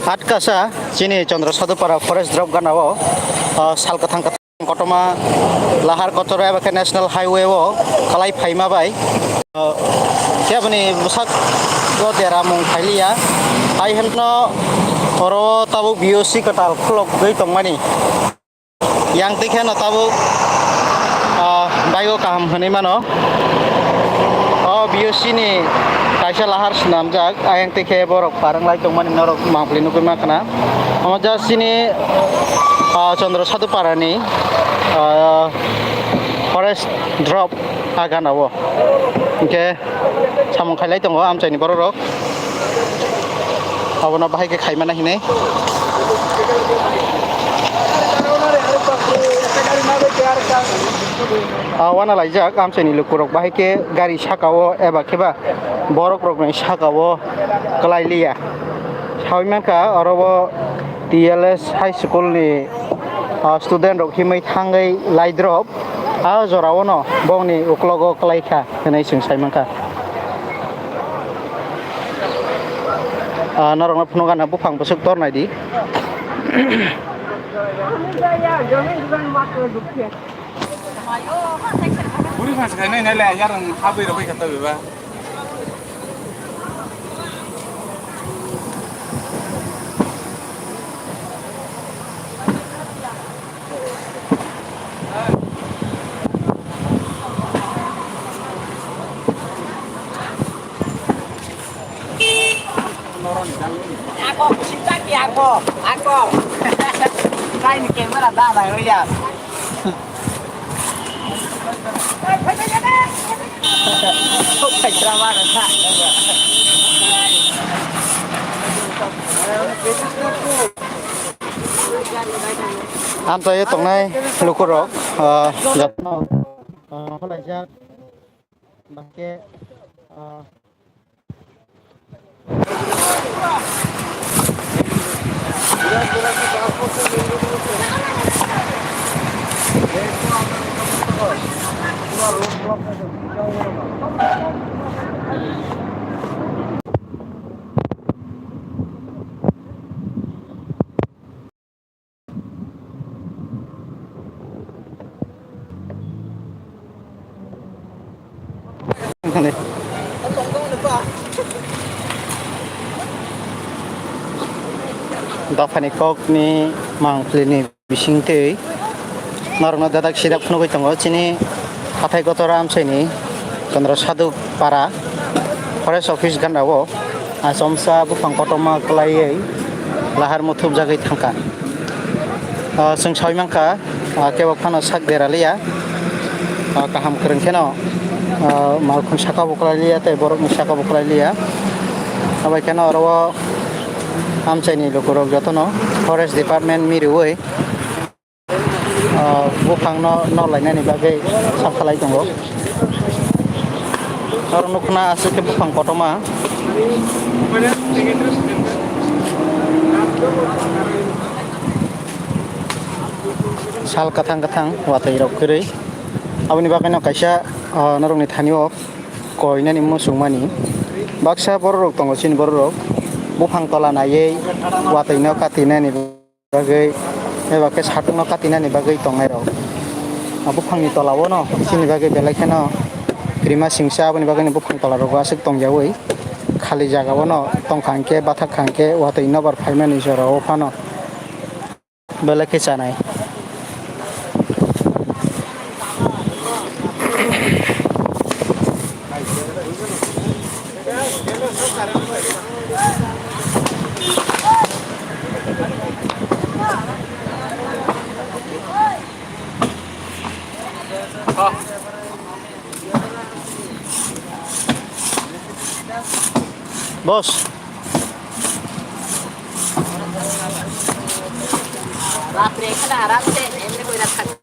Atkasa chini Chandra Sadupara forest drop ganao salkatang katang kotoma lahar kotora bake national highway o kalai phaima bai kebani busak go dera mung phailia ai hemno oro tabu BOC katal klok gei tongmani yang tikheno tabu bayo kaham hani mano BOC ni kaisa lahar senamjak ayang tikhe borok parang lai tongmani norok mangpli nukui makana amaja sini Chandra Sadupara ni forest drop aganawo oke samung khailai tongo amchaini borok abono bahai ke khaimana hine wana laijak amchaini lukurok bahai ke gari sakao eba keba borok rok ni sakao klailia hauimanka orobo TLS high school ni student rok himai thangai lai drop jorao no bongni uklogo klaikha henai sing saimanka narong phunogana bufang busuk tornai di 우리 가서 가네 내래 야랑 하부이로 보이 갔다 봐. Ako, sintaki ako. Kain ni kamera dah dah ya. Phải drama là sao? Am tôi tổng này lukurok giật nó có lại ra bằng cái này Dafani kok ni mang plini bising tei narona dadak sidak phunu goi tongo chini hathai gotora amchaini Chandra Sadupara forest office ganao asomsa bufang kotoma klaiei lahar muthub jagai thangka sing saimangka kebak phano sak deralia kaham kreng kheno malkhun saka buklailia tei borok ni saka buklailia abai keno oro amchaini lukurok jotono forest department miriwei bufang no lainani bagai samkhalai tongo aro nukna asike bufang kotoma sal kathang watai rok kwrui aboni bagai no kaisa narongni thanio koinani musungmani baksa borok tongo chini borok bufang tola naiei watai no katinani bagai eba ke satung no katinani bagai tongnai rok bufang ni tola no chini bagai belakheno krima singsa aboni bagai ni bufang tola rok asuk tongjawi khali jaga no tongkhangke bathak khangke watai no bar phaimani jorao phano belakhe chanai Bos. Rapre kana rapse emre koi rakha.